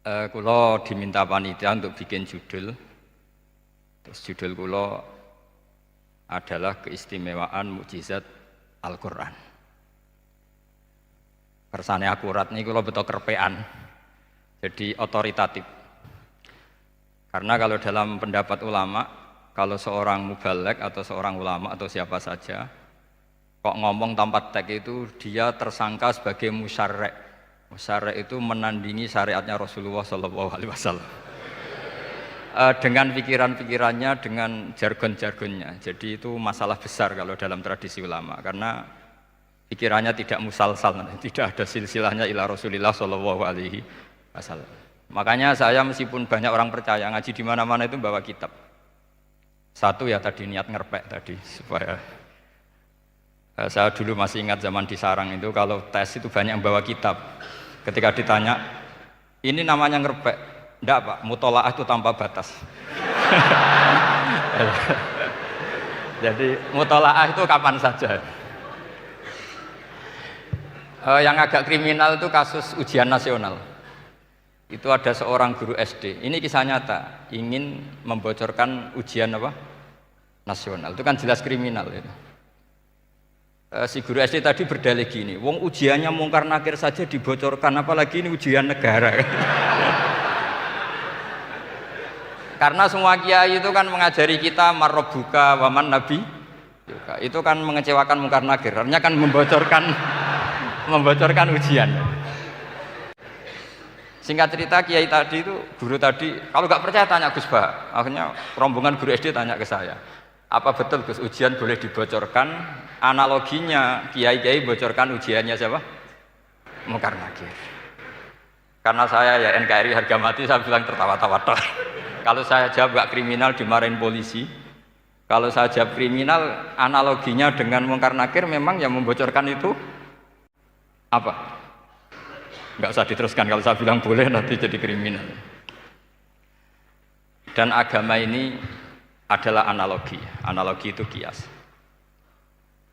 Kula diminta panitia untuk bikin judul. Terus judul kula adalah keistimewaan mukjizat Al-Qur'an. Kersane akurat nih kula beto kerpean. Jadi otoritatif. Karena kalau dalam pendapat ulama, kalau seorang mubalek atau seorang ulama atau siapa saja kok ngomong tanpa teks itu dia tersangka sebagai musyarrek. Musyarrek itu menandingi syariatnya Rasulullah SAW. Dengan pikiran-pikirannya, dengan jargon-jargonnya. Jadi itu masalah besar kalau dalam tradisi ulama, karena pikirannya tidak musalsal, tidak ada silsilahnya ila Rasulillah SAW. Makanya saya meskipun banyak orang percaya ngaji di mana-mana itu bawa kitab. Satu ya tadi niat ngerpek tadi supaya saya dulu masih ingat zaman di sarang itu kalau tes itu banyak yang bawa kitab. Ketika ditanya, ini namanya ngerpek? Enggak Pak, mutolaah itu tanpa batas. Jadi mutolaah itu kapan saja. Yang agak kriminal itu kasus ujian nasional. Itu ada seorang guru SD. Ini kisah nyata, ingin membocorkan ujian apa? Nasional. Itu kan jelas kriminal itu. Si guru SD tadi berdalih gini, wong ujiannya mungkar nakir saja dibocorkan, apalagi ini ujian negara. Karena semua kiai itu kan mengajari kita marrobuka waman nabi, itu kan mengecewakan mungkar nakir, artinya kan membocorkan ujian. Singkat cerita kiai tadi itu, guru tadi, kalau nggak percaya tanya Gus Bah. Akhirnya rombongan guru SD tanya ke saya, apa betul Gus ujian boleh dibocorkan? Analoginya kiai-kiai bocorkan ujiannya siapa? Mungkar nakir. Karena saya ya NKRI harga mati, saya bilang tertawa-tawa. Kalau saya jawab nggak kriminal dimarahin polisi. Kalau saya jawab kriminal, analoginya dengan mungkar nakir memang yang membocorkan itu apa? Nggak usah diteruskan, kalau saya bilang boleh nanti jadi kriminal. Dan agama ini adalah analogi itu kias.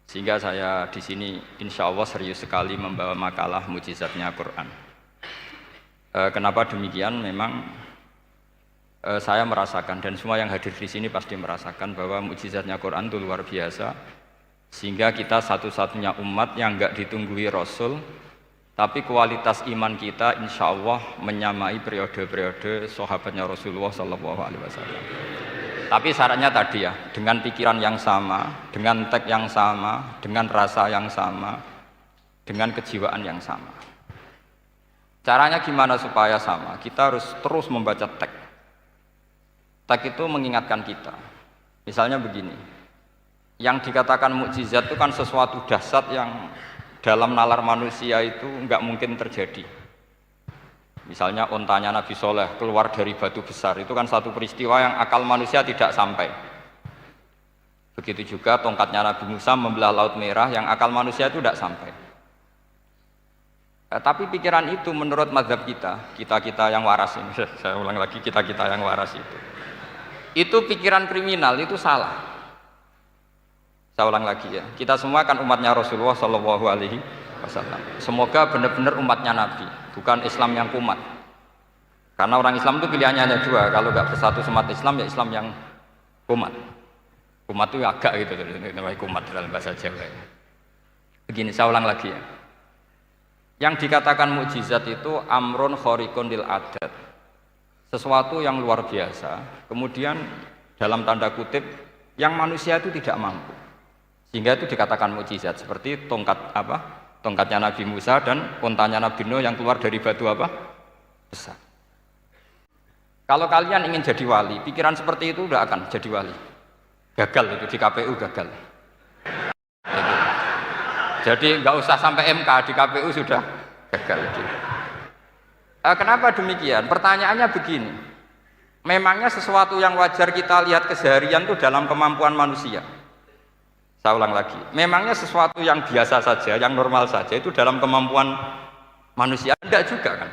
Sehingga saya di sini insya Allah serius sekali membawa makalah mukjizatnya Quran. Kenapa demikian? Memang saya merasakan dan semua yang hadir di sini pasti merasakan bahwa mukjizatnya Quran itu luar biasa. Sehingga kita satu-satunya umat yang nggak ditunggui Rasul, tapi kualitas iman kita insya Allah menyamai periode-periode sahabatnya Rasulullah SAW. Tapi syaratnya tadi ya, dengan pikiran yang sama, dengan teks yang sama, dengan rasa yang sama, dengan kejiwaan yang sama. Caranya gimana supaya sama? Kita harus terus membaca teks. Teks itu mengingatkan kita. Misalnya begini, yang dikatakan mukjizat itu kan sesuatu dahsyat yang dalam nalar manusia itu nggak mungkin terjadi. Misalnya ontanya Nabi Soleh keluar dari batu besar, itu kan satu peristiwa yang akal manusia tidak sampai. Begitu juga tongkatnya Nabi Musa membelah Laut Merah, yang akal manusia itu tidak sampai. Tapi pikiran itu menurut mazhab kita yang waras ini, saya ulang lagi, kita yang waras itu pikiran kriminal, itu salah. Saya ulang lagi ya, kita semua kan umatnya Rasulullah SAW. Semoga benar-benar umatnya Nabi, bukan Islam yang kumat. Karena orang Islam itu pilihannya hanya dua, kalau nggak bersatu semat Islam ya Islam yang kumat. Kumat itu agak gitu, namanya kumat dalam bahasa Jawa. Begini, saya ulang lagi ya. Yang dikatakan mukjizat itu amrun khariqun lil adat, sesuatu yang luar biasa. Kemudian dalam tanda kutip yang manusia itu tidak mampu, sehingga itu dikatakan mukjizat. Seperti tongkatnya Nabi Musa dan untanya Nabi Nuh yang keluar dari batu apa? Besar. Kalau kalian ingin jadi wali, pikiran seperti itu udah akan jadi wali. Gagal itu di KPU gagal. Jadi nggak usah sampai MK, di KPU sudah gagal. Kenapa demikian? Pertanyaannya begini. Memangnya sesuatu yang wajar kita lihat keseharian itu dalam kemampuan manusia? Saya ulang lagi, memangnya sesuatu yang biasa saja, yang normal saja itu dalam kemampuan manusia? Enggak juga kan?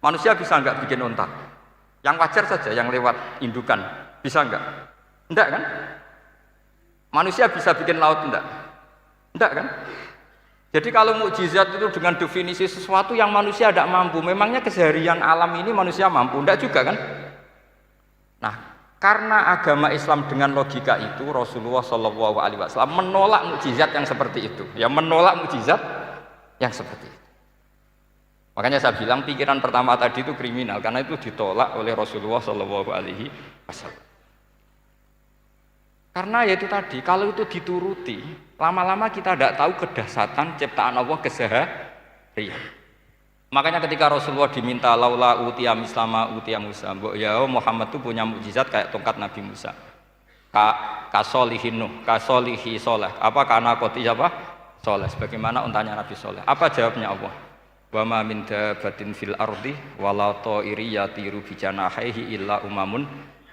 Manusia bisa enggak bikin unta? Yang wajar saja, yang lewat indukan, bisa enggak? Enggak kan? Manusia bisa bikin laut enggak? Enggak kan? Jadi kalau mukjizat itu dengan definisi sesuatu yang manusia tidak mampu, memangnya keseharian alam ini manusia mampu? Tidak juga kan? Nah, karena agama Islam dengan logika itu, Rasulullah SAW menolak mukjizat yang seperti itu. Ya menolak mukjizat yang seperti itu. Makanya saya bilang pikiran pertama tadi itu kriminal, karena itu ditolak oleh Rasulullah SAW. Karena ya itu tadi, kalau itu dituruti, lama-lama kita tidak tahu kedahsyatan ciptaan Allah keseharian. Makanya ketika Rasulullah diminta laula utiya mislama utiya Musa, ya Muhammad itu punya mukjizat kayak tongkat Nabi Musa. Kasolihin Nuh, kasolihi soleh. Apa karena koti apa? Soleh. Sebagaimana untanya Nabi Soleh. Apa jawabnya Allah? Wa ma min dabatin fil ardi wala ta'iri yatiru bi janahihi illa umamun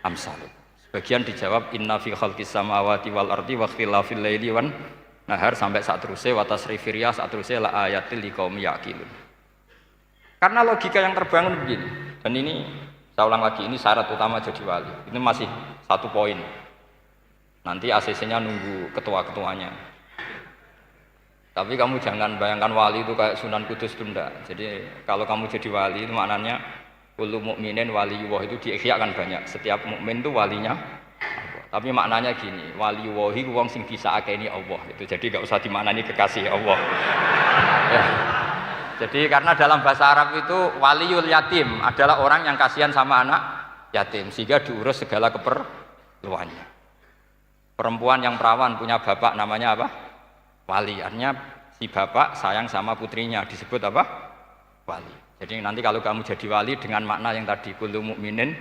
amsalukum. Bagian dijawab inna fi khalqis samawati wal ardi wa ikhtilafil laili wan nahar sampai saat terusnya wa tasrifir riyah saat terusnya la ayatil liqaumi yaqilun. Karena logika yang terbangun begini. Dan ini saya ulang lagi, ini syarat utama jadi wali. Ini masih satu poin. Nanti ACC-nya nunggu ketua-ketuanya. Tapi kamu jangan bayangkan wali itu kayak Sunan Kudus tunda. Jadi kalau kamu jadi wali itu maknanya kullu mukminin waliyullah itu diikhyakan banyak. Setiap mukmin itu walinya Allah. Tapi maknanya gini, waliyullah itu wong sing disakeni Allah itu. Jadi enggak usah dimaknani kekasih Allah. Ya. Jadi karena dalam bahasa Arab itu waliyul yatim adalah orang yang kasihan sama anak yatim sehingga diurus segala keperluannya. Perempuan yang perawan punya bapak namanya apa? Wali. Artinya si bapak sayang sama putrinya disebut apa? Wali. Jadi nanti kalau kamu jadi wali dengan makna yang tadi kullu mukminin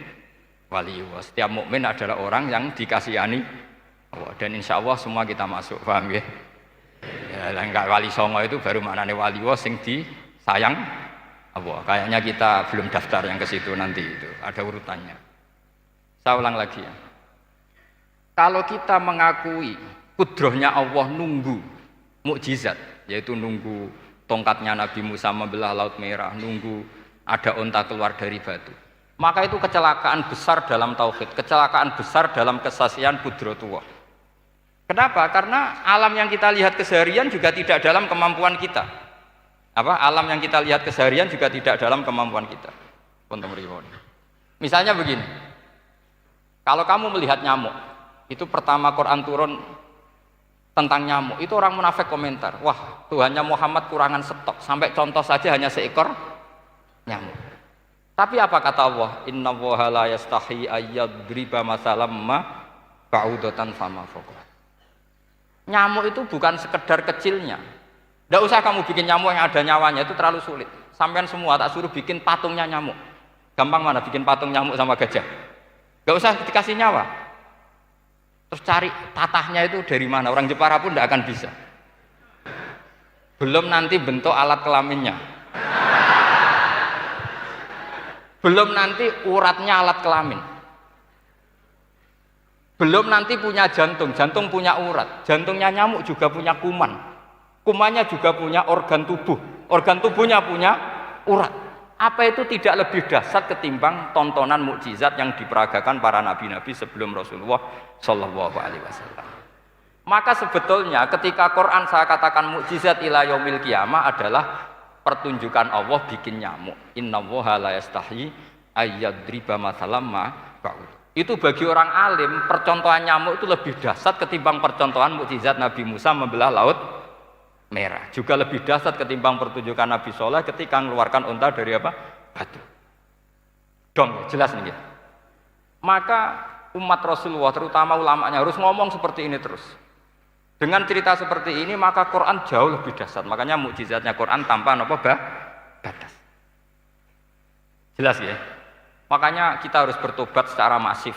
waliyullah. Setiap mukmin adalah orang yang dikasihani Allah. Dan insya Allah semua kita masuk, paham ya? Ya, enggak wali songo itu baru maknanya waliyullah sing disayang Allah. Kayaknya kita belum daftar yang ke situ nanti itu. Ada urutannya. Saya ulang lagi ya. Kalau kita mengakui kudrohnya Allah nunggu mukjizat, yaitu nunggu tongkatnya Nabi Musa membelah Laut Merah, nunggu ada onta keluar dari batu. Maka itu kecelakaan besar dalam tauhid, kecelakaan besar dalam kesaksian kudratullah. Kenapa? Karena alam yang kita lihat keseharian juga tidak dalam kemampuan kita. Alam yang kita lihat keseharian juga tidak dalam kemampuan kita. Misalnya begini, kalau kamu melihat nyamuk, itu pertama Quran turun tentang nyamuk, itu orang munafik komentar, wah Tuhannya Muhammad kurangan stok, sampai contoh saja hanya seekor nyamuk. Tapi apa kata Allah? Innallaha la yastahi ayyadriba masalam ma ba'udatan fama fawqa. Nyamuk itu bukan sekedar kecilnya. Tidak usah kamu bikin nyamuk yang ada nyawanya, itu terlalu sulit. Sampean semua tak suruh bikin patungnya nyamuk. Gampang mana bikin patung nyamuk sama gajah? Tidak usah dikasih nyawa. Terus cari tatahnya itu dari mana, orang Jepara pun tidak akan bisa. Belum nanti bentuk alat kelaminnya, belum nanti uratnya alat kelamin, belum nanti punya jantung, jantung punya urat, jantungnya nyamuk juga punya kuman, kumannya juga punya organ tubuhnya punya urat. Apa itu tidak lebih dahsyat ketimbang tontonan mukjizat yang diperagakan para nabi-nabi sebelum Rasulullah Shallallahu Alaihi Wasallam? Maka sebetulnya ketika Quran saya katakan mukjizat ila yaumil qiyamah adalah pertunjukan Allah bikin nyamuk. Innallaha la yastahi ayyadriba mathalam ma ba'ud. Itu bagi orang alim percontohan nyamuk itu lebih dahsyat ketimbang percontohan mukjizat Nabi Musa membelah Laut Merah. Juga lebih dahsyat ketimbang pertunjukan Nabi Soleh ketika mengeluarkan unta dari apa? Batu. Dong, jelas nih ya. Maka umat Rasulullah terutama ulamanya harus ngomong seperti ini terus. Dengan cerita seperti ini maka Quran jauh lebih dahsyat. Makanya mukjizatnya Quran tanpa apa? Batas. Jelas ya. Makanya kita harus bertobat secara masif,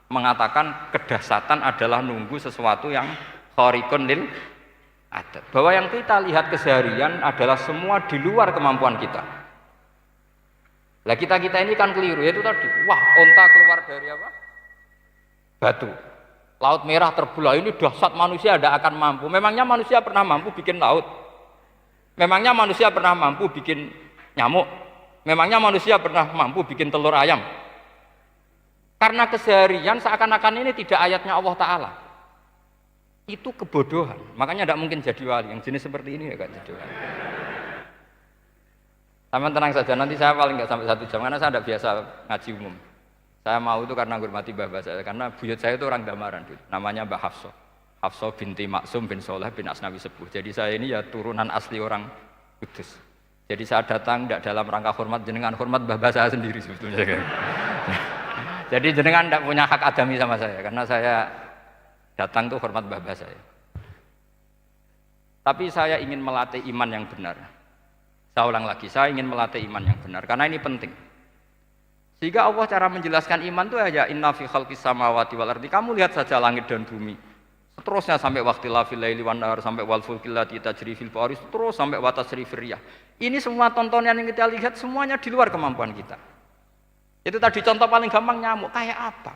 mengatakan kedahsyatan adalah nunggu sesuatu yang khariqun lil adat. Bahwa yang kita lihat keseharian adalah semua di luar kemampuan kita. Lah kita ini kan keliru, yaitu tadi, wah onta keluar dari apa? Batu. Laut Merah terbelah, ini dahsyat, manusia tidak akan mampu. Memangnya manusia pernah mampu bikin laut? Memangnya manusia pernah mampu bikin nyamuk? Memangnya manusia pernah mampu bikin telur ayam? Karena keseharian seakan-akan ini tidak ayatnya Allah Ta'ala. Itu kebodohan. Makanya tidak mungkin jadi wali. Yang jenis seperti ini ya gak jadi wali. Sama tenang saja, nanti saya paling nggak sampai 1 jam karena saya tidak biasa ngaji umum. Saya mau itu karena hormati bapak saya, karena buyut saya itu orang Damaran, namanya Mbah Hafsah. Hafsah binti Maksum bin Soleh bin Asnawi Sepuh. Jadi saya ini ya turunan asli orang Kudus. Jadi saya datang tidak dalam rangka hormat jenengan, hormat bapak saya sendiri sebetulnya. Jadi jenengan tidak punya hak adami sama saya, karena saya datang tuh hormat bapak saya. Tapi saya ingin melatih iman yang benar. Saya ulang lagi, saya ingin melatih iman yang benar karena ini penting. Sehingga Allah cara menjelaskan iman itu aja inna fi khalqis samawati wal ardi. Kamu lihat saja langit dan bumi. Seterusnya sampai waqtil laili wan nahar sampai wal fulkil lati tajri fil bahri terus sampai wa tasrifir riyah. Ini semua tontonan yang kita lihat semuanya di luar kemampuan kita. Itu tadi contoh paling gampang nyamuk kayak apa?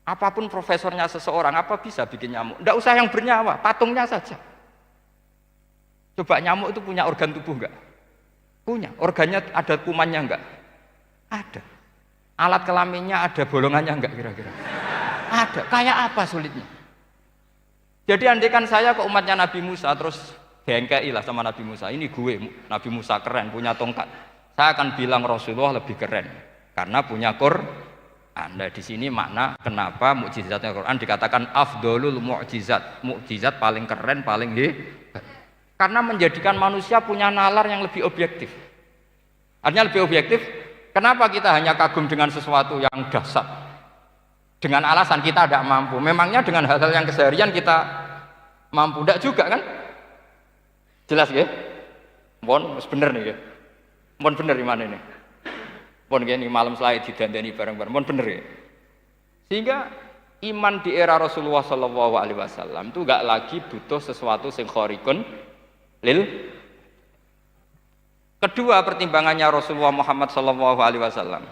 Apapun profesornya seseorang apa bisa bikin nyamuk? Enggak usah yang bernyawa, patungnya saja. Coba nyamuk itu punya organ tubuh enggak? Punya. Organnya ada kumannya enggak? Ada. Alat kelaminnya ada bolongannya enggak kira-kira? Ada. Kayak apa sulitnya? Jadi andaikan saya ke umatnya Nabi Musa terus bengkei lah sama Nabi Musa. Ini gue, Nabi Musa keren, punya tongkat. Saya akan bilang Rasulullah lebih keren karena punya Quran. Nah di sini makna kenapa mukjizatnya Quran dikatakan afdolul mukjizat. Mukjizat paling keren, paling hebat. Karena menjadikan manusia punya nalar yang lebih objektif. Artinya lebih objektif, kenapa kita hanya kagum dengan sesuatu yang dahsyat? Dengan alasan kita tidak mampu. Memangnya dengan hal-hal yang keseharian kita mampu? Tidak juga kan? Jelas ya? Mohon bener nih ya? Mohon bener di mana ini? Mohon gini malam selai didandani bareng-bareng. Mohon bener ya? Sehingga iman di era Rasulullah SAW itu gak lagi butuh sesuatu yang khariqun lil. Kedua pertimbangannya Rasulullah Muhammad SAW,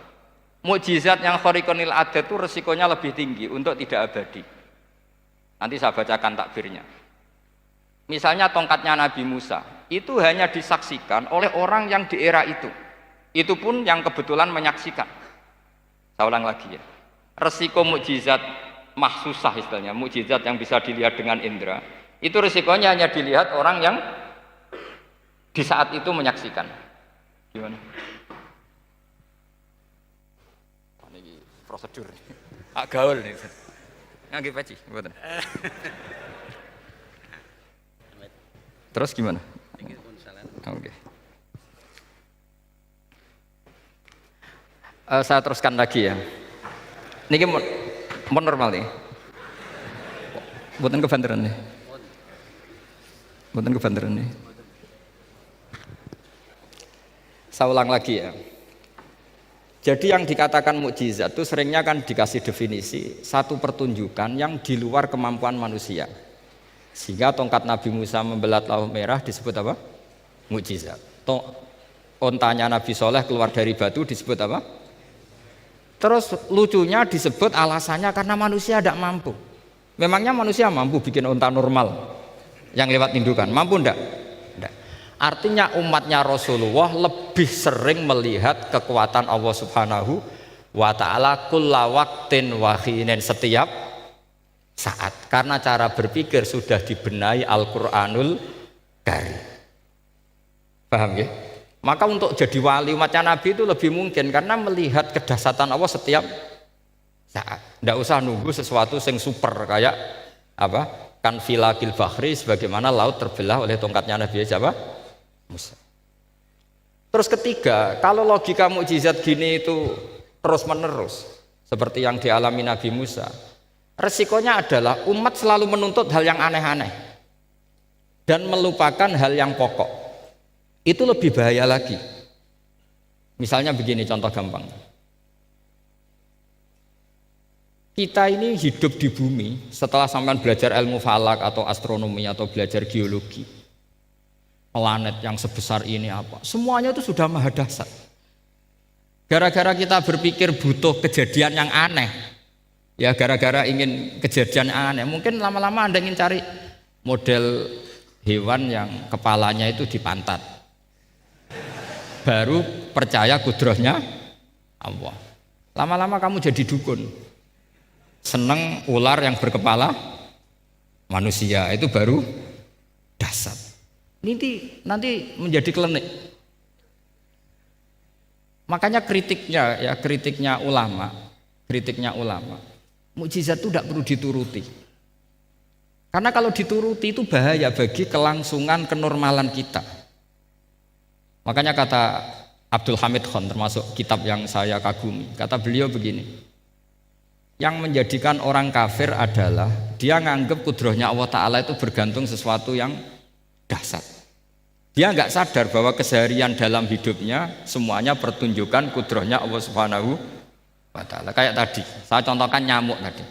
mukjizat yang khariqun lil adat itu resikonya lebih tinggi untuk tidak abadi. Nanti saya bacakan takbirnya. Misalnya tongkatnya Nabi Musa itu hanya disaksikan oleh orang yang di era itu pun yang kebetulan menyaksikan. Saya ulang lagi ya, resiko mukjizat mahsusah istilahnya, mukjizat yang bisa dilihat dengan indera itu resikonya hanya dilihat orang yang di saat itu menyaksikan. Gimana? Ini prosedur. Gaul nih. Ngangge peci, mboten. Terus gimana? Oke. Saya teruskan lagi ya. Niki mau normal nih. Mboten kebanteran nih. Mboten kebanteran nih. Saya ulang lagi ya. Jadi yang dikatakan mukjizat itu seringnya kan dikasih definisi satu pertunjukan yang di luar kemampuan manusia. Sehingga tongkat Nabi Musa membelah Laut Merah disebut apa? Mukjizat. Ontanya Nabi Soleh keluar dari batu disebut apa? Terus lucunya disebut alasannya karena manusia tidak mampu. Memangnya manusia mampu bikin onta normal yang lewat indukan? Mampu enggak? Artinya umatnya Rasulullah lebih sering melihat kekuatan Allah Subhanahu wa ta'ala kulla waqtin wa hinin, setiap saat, karena cara berpikir sudah dibenahi Al-Qur'anul Karim. Paham ya? Maka untuk jadi wali umatnya Nabi itu lebih mungkin karena melihat kedahsyatan Allah setiap saat. Tidak usah nunggu sesuatu yang super kayak apa? Kan filakil bahri, sebagaimana laut terbelah oleh tongkatnya Nabi siapa? Musa. Terus ketiga, kalau logika mukjizat gini itu terus menerus seperti yang dialami Nabi Musa, resikonya adalah umat selalu menuntut hal yang aneh-aneh dan melupakan hal yang pokok. Itu lebih bahaya lagi. Misalnya begini contoh gampang, kita ini hidup di bumi setelah sampean belajar ilmu falak atau astronomi atau belajar geologi, planet yang sebesar ini apa, semuanya itu sudah maha dahsyat. Gara-gara kita berpikir butuh kejadian yang aneh, ya gara-gara ingin kejadian yang aneh, mungkin lama-lama Anda ingin cari model hewan yang kepalanya itu di pantat, baru percaya kudrahnya Allah. Lama-lama kamu jadi dukun, seneng ular yang berkepala manusia itu baru dasar. Ini nanti menjadi klinik. Makanya kritiknya ulama, mukjizat itu tidak perlu dituruti. Karena kalau dituruti itu bahaya bagi kelangsungan kenormalan kita. Makanya kata Abdul Hamid Khan, termasuk kitab yang saya kagumi, kata beliau begini, yang menjadikan orang kafir adalah dia nganggep kudrahnya Allah Ta'ala itu bergantung sesuatu yang dasar. Dia nggak sadar bahwa keseharian dalam hidupnya semuanya pertunjukan kudrahnya Allah Subhanahu wa Ta'ala. Kayak tadi, saya contohkan nyamuk tadi.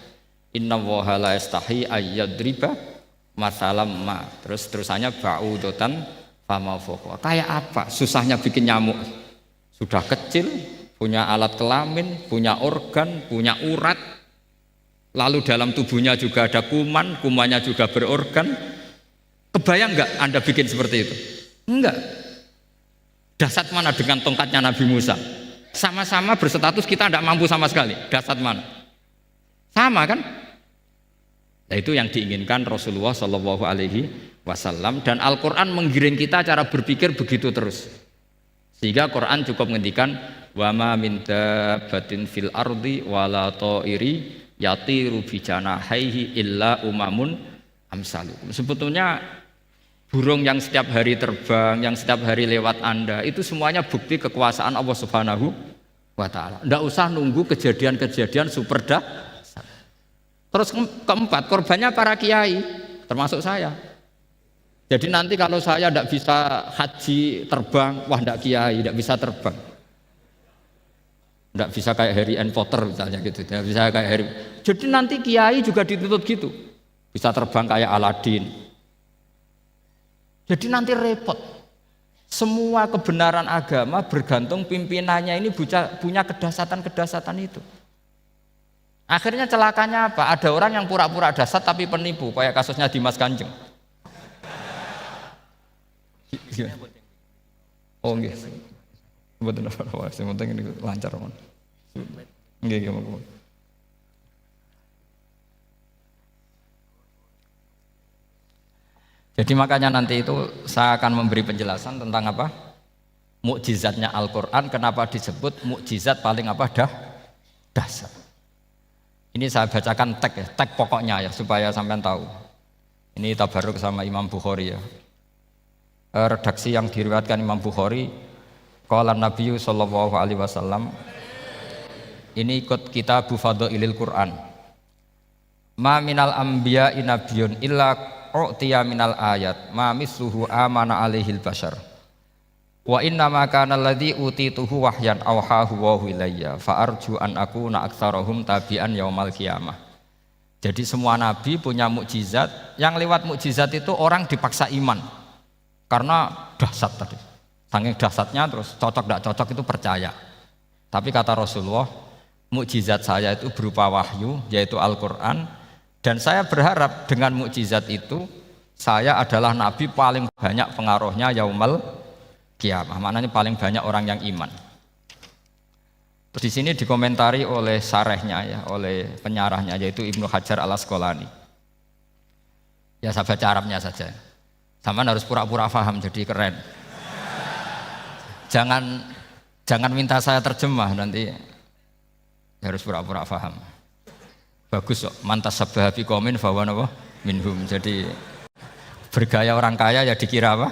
Inna woha la yastahi ayyadriba masalam ma. Terusannya ba'udotan fama fokwa. Kayak apa susahnya bikin nyamuk? Sudah kecil, punya alat kelamin, punya organ, punya urat, lalu dalam tubuhnya juga ada kuman, kumannya juga berorgan. Kebayang nggak Anda bikin seperti itu? Enggak. Dasar mana dengan tongkatnya Nabi Musa? Sama-sama berstatus kita tidak mampu sama sekali. Dasar mana? Sama kan? Nah, itu yang diinginkan Rasulullah Shallallahu Alaihi Wasallam, dan Al-Quran menggiring kita cara berpikir begitu terus. Sehingga Quran cukup menghentikan wa ma min dabbatin fil ardi wala ta'iri yatiru bi janahaihi illa umamun amsalukum. Sebetulnya burung yang setiap hari terbang, yang setiap hari lewat Anda, itu semuanya bukti kekuasaan Allah Subhanahu wa Ta'ala. Tidak usah nunggu kejadian-kejadian super dahsyat. Terus keempat, korbannya para kiai, termasuk saya. Jadi nanti kalau saya tidak bisa haji terbang, wah tidak kiai, tidak bisa terbang. Tidak bisa kayak Harry and Potter misalnya gitu, tidak bisa kayak Harry. Jadi nanti kiai juga dituntut gitu, bisa terbang kayak Aladin. Jadi nanti repot. Semua kebenaran agama bergantung pimpinannya ini punya kedasatan itu. Akhirnya celakanya apa? Ada orang yang pura-pura dasar tapi penipu, kayak kasusnya Dimas Kanjeng. Oh nggih. Mboten apa-apa, sing penting ini lancar mon. Nggih. Jadi makanya nanti itu saya akan memberi penjelasan tentang apa? Mukjizatnya Al-Qur'an, kenapa disebut mukjizat paling dasar. Ini saya bacakan tag pokoknya ya supaya sampean tahu. Ini tabaruk sama Imam Bukhari ya. Redaksi yang diriwayatkan Imam Bukhari, qala Nabi sallallahu alaihi wasallam, ini ikut kitab Fadhailil Quran. Ma minal anbiya'i nabiyyun illa u'tiya minal ayat ma misluhu amana alaihil bashar. Wa inna ma kana alladhi utituhu wahyan awhahu wa ilayya fa arju an akuna aktsarahum tabi'an yaumal qiyamah. Jadi semua nabi punya mukjizat, yang lewat mukjizat itu orang dipaksa iman. Karena dahsyat tadi. Saking dahsyatnya terus cocok tidak cocok itu percaya. Tapi kata Rasulullah, mukjizat saya itu berupa wahyu, yaitu Al-Qur'an, dan saya berharap dengan mukjizat itu saya adalah nabi paling banyak pengaruhnya yaumal qiyamah. Maknanya paling banyak orang yang iman. Terus di sini dikomentari oleh syarehnya ya, oleh penyarahnya yaitu Ibnu Hajar Al-Asqalani. Ya saya baca Arabnya saja. Sama harus pura-pura paham jadi keren. Jangan minta saya terjemah nanti harus pura-pura paham. Bagus kok, mantas sabah bi qaumin fa wa minhum. Jadi bergaya orang kaya ya dikira apa?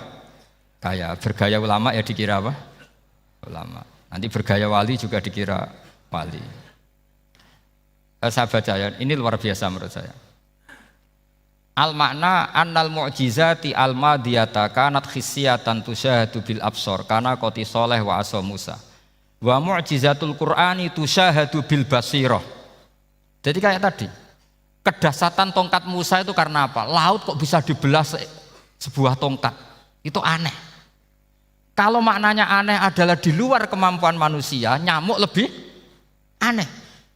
Kaya. Bergaya ulama ya dikira apa? Ulama. Nanti bergaya wali juga dikira wali. Saya baca ya, ini luar biasa menurut saya. Al makna annal mu'jizati al madiyata kanat khissiyatan tusyahadu bil absor kana qoti soleh wa asa Musa wa mu'jizatul Qur'ani tusyahadu bil basirah. Jadi kayak tadi, kedasatan tongkat Musa itu karena apa? Laut kok bisa dibelah sebuah tongkat, itu aneh. Kalau maknanya aneh adalah di luar kemampuan manusia, nyamuk lebih aneh.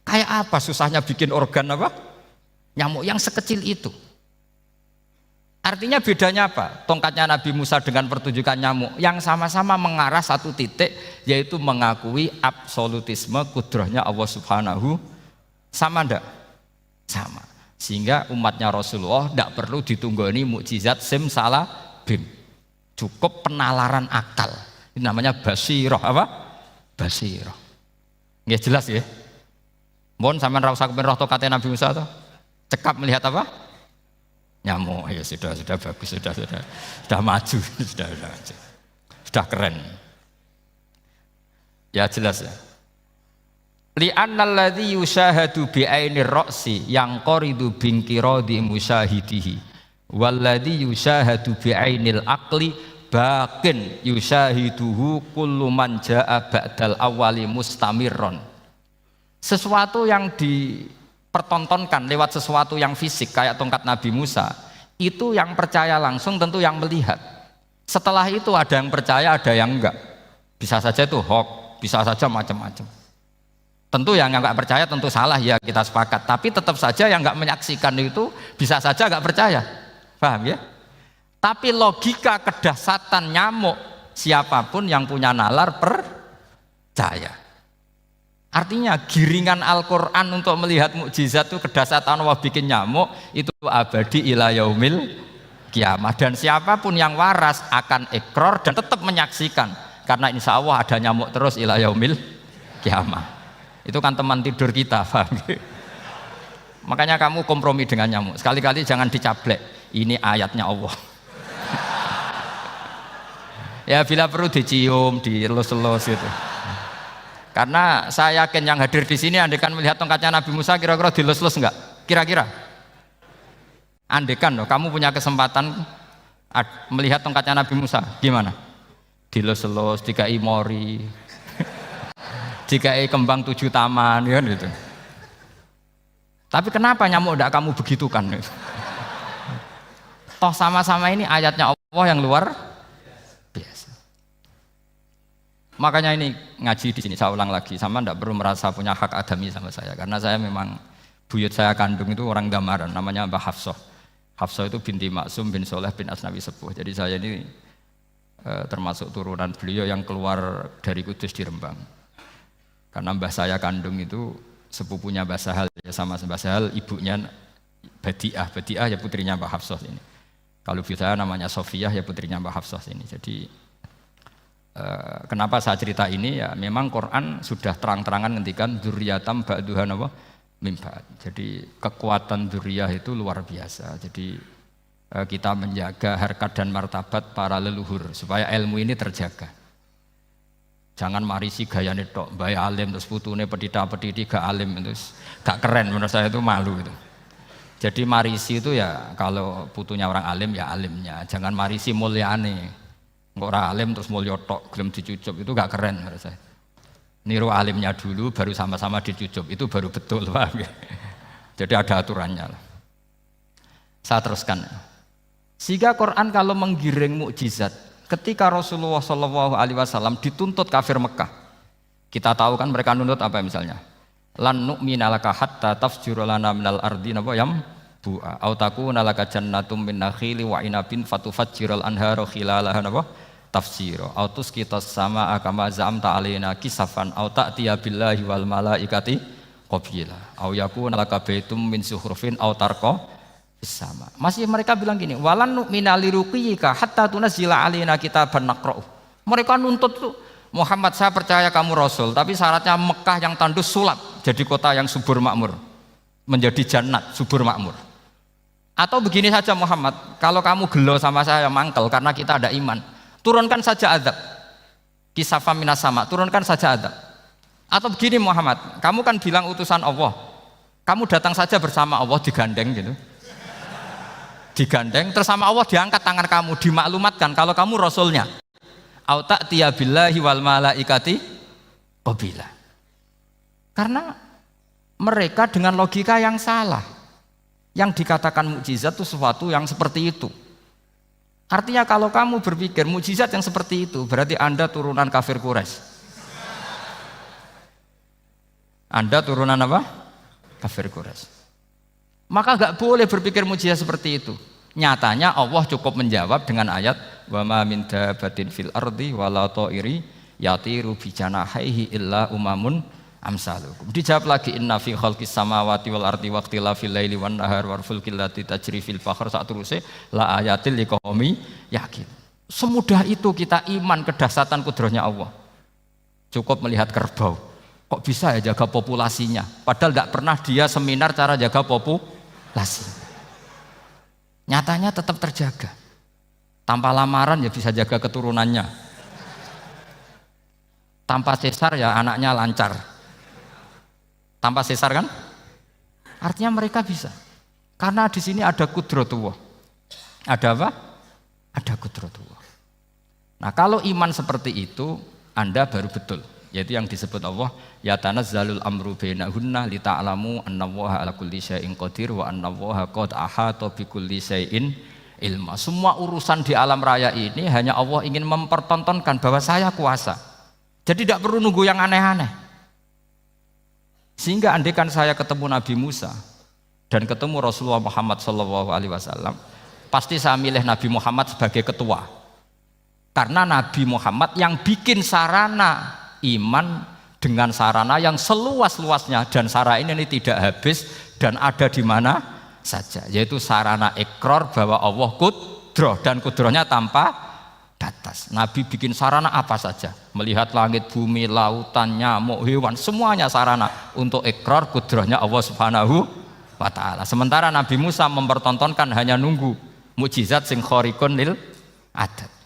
Kayak apa susahnya bikin organ apa? Nyamuk yang sekecil itu. Artinya bedanya apa? Tongkatnya Nabi Musa dengan pertunjukan nyamuk yang sama-sama mengarah satu titik, yaitu mengakui absolutisme kudrahnya Allah Subhanahu. Sama enggak? Sama. Sehingga umatnya Rasulullah tidak perlu ditunggoni mukjizat simsalabim. Cukup penalaran akal. Ini namanya basirah apa? Basirah. Nggih jelas ya. Mohon sampean ra usah kepen roh tokate Nabi Musa to. Cekap melihat apa? Nyamuk. Ya sudah bagus, sudah maju, sudah keren. Ya jelas ya. Li'annal ladzi yusyahadu bi ainir ra'si yang qaridu binqiradi musyahidihi walladzi yusyahadu bi ainil aqli baqin yusyahiduhu kullu man jaa ba'dal awwali mustamirron. Sesuatu yang dipertontonkan lewat sesuatu yang fisik kayak tongkat Nabi Musa, itu yang percaya langsung tentu yang melihat. Setelah itu ada yang percaya, ada yang enggak. Bisa saja itu hoax, bisa saja macam-macam. Tentu yang nggak percaya tentu salah, ya kita sepakat. Tapi tetap saja yang nggak menyaksikan itu bisa saja nggak percaya, paham ya? Tapi logika kedahsyatan nyamuk, siapapun yang punya nalar percaya. Artinya giringan Al-Quran untuk melihat mukjizat itu kedahsyatan Allah bikin nyamuk itu abadi ila yaumil kiamah. Dan siapapun yang waras akan ikrar dan tetap menyaksikan, karena insya Allah ada nyamuk terus ila yaumil kiamah. Itu kan teman tidur kita, paham? Makanya kamu kompromi dengan nyamuk. Sekali-kali jangan dicablek. Ini ayatnya Allah. Ya bila perlu dicium, dielus-elus gitu. Karena saya yakin yang hadir di sini andekan melihat tongkatnya Nabi Musa kira-kira dilus-elus enggak? Kira-kira? Andekan loh, kamu punya kesempatan melihat tongkatnya Nabi Musa, gimana? Dilus-elus, dikai mori. Jika kembang 7 taman kan gitu. Tapi kenapa nyamuk tidak kamu begitukan? Toh sama-sama ini ayatnya Allah yang luar biasa. Makanya ini ngaji di sini saya ulang lagi, sama tidak perlu merasa punya hak adami sama saya, karena saya memang buyut saya kandung itu orang Gamaran, namanya Mbah Hafsah. Hafsah itu binti Maksum bin Soleh bin Asnawi Sepuh. Jadi saya ini termasuk turunan beliau yang keluar dari Kudus di Rembang. Karena mbah saya kandung itu sepupunya Mbah Sahal, ya sama Mbah Sahal, ibunya Badiah ya putrinya Mbah Hafsah ini. Kalau ibu saya namanya Sofiyah, ya putrinya Mbah Hafsah ini. Jadi kenapa saya cerita ini, ya memang Quran sudah terang-terangan ngendikan dzurriyatam ba'duha napa mim ba'd. Jadi kekuatan dzurriyah itu luar biasa. Jadi kita menjaga harkat dan martabat para leluhur supaya ilmu ini terjaga. Jangan marisi gayane tok, bae alim terus putune pedita-pediti gak alim terus gak keren, menurut saya itu malu itu. Jadi marisi itu ya kalau putunya orang alim ya alimnya, jangan marisi mulyane. Engko ora alim terus mulya tok gelem dicucup, itu gak keren menurut saya. Niru alimnya dulu baru sama-sama dicucup, itu baru betul, paham ya? Jadi ada aturannya lah. Saya teruskan. Sehingga Quran kalau menggiring mukjizat, ketika Rasulullah SAW dituntut kafir Mekah, kita tahu kan mereka nuntut apa misalnya? Lan nu'mina laka hatta tafjura lana minal ardi napa yam bu'a au takuna laka jannatum min nakhili wa inabin fatufajjiral anhara khilalaha napa tafsira au tusqitas samaa kama za'amta alaina kisafan au ta'tiya billahi wal malaikati qabila au yakuna laka baitum min zuhrufin au tarqa sama. Masih mereka bilang gini, walan nu'mina liruqiyika hatta tunazzila alaina kitaban naqra'u. Mereka nuntut tuh, Muhammad saya percaya kamu Rasul, tapi syaratnya Mekah yang tandus sulap, jadi kota yang subur makmur, menjadi jannat subur makmur. Atau begini saja Muhammad, kalau kamu gelo sama saya mangkel karena kita ada iman, turunkan saja azab. Kisafam minas sama, turunkan saja azab. Atau begini Muhammad, kamu kan bilang utusan Allah, kamu datang saja bersama Allah digandeng gitu. Digandeng terus sama Allah diangkat tangan kamu, dimaklumatkan kalau kamu rasulnya. Au ta'tiya billahi wal malaikati qabila. Karena mereka dengan logika yang salah. Yang dikatakan mukjizat itu sesuatu yang seperti itu. Artinya kalau kamu berpikir mukjizat yang seperti itu, berarti Anda turunan kafir Quraisy. Anda turunan apa? Kafir Quraisy. Maka gak boleh berpikir mukjizat seperti itu. Nyatanya Allah cukup menjawab dengan ayat wa ma min dabatin fil ardi wala ta'iri yatiru bi janahihi illa umamun amsalukum. Dijawab lagi inna fi khalqis samawati wal ardi waqtilafil laili wan nahar wal fulkil lati tajri fil bahr sak teruse la ayatil liqaumi yakin. Semudah itu kita iman kedahsyatan kudrahnya Allah. Cukup melihat kerbau. Kok bisa ya jaga populasinya? Padahal tidak pernah dia seminar cara jaga populasi. Nyatanya tetap terjaga. Tanpa lamaran ya bisa jaga keturunannya. Tanpa sesar ya anaknya lancar. Tanpa sesar kan? Artinya mereka bisa. Karena di sini ada kudratullah. Ada apa? Ada kudratullah. Nah, kalau iman seperti itu, Anda baru betul. Yaitu yang disebut Allah, ya tanazzalul amru bainahunna li ta'lamu annallaha ala kulli syai'in qadir wa annallaha qad ahata bi kulli syai'in ilma. Semua urusan di alam raya ini hanya Allah ingin mempertontonkan bahwa saya kuasa. Jadi tidak perlu nunggu yang aneh-aneh. Sehingga andaikan saya ketemu Nabi Musa dan ketemu Rasulullah Muhammad SAW, pasti saya milih Nabi Muhammad sebagai ketua. Karena Nabi Muhammad yang bikin sarana iman dengan sarana yang seluas-luasnya, dan sarana ini tidak habis dan ada di mana saja, yaitu sarana ikrar bahwa Allah kudroh dan kudrohnya tanpa batas. Nabi bikin sarana apa saja, melihat langit, bumi, lautan, nyamuk, hewan, semuanya sarana untuk ikrar kudrohnya Allah Subhanahu wa ta'ala. Sementara Nabi Musa mempertontonkan hanya nunggu mukjizat sing khariqun lil adat.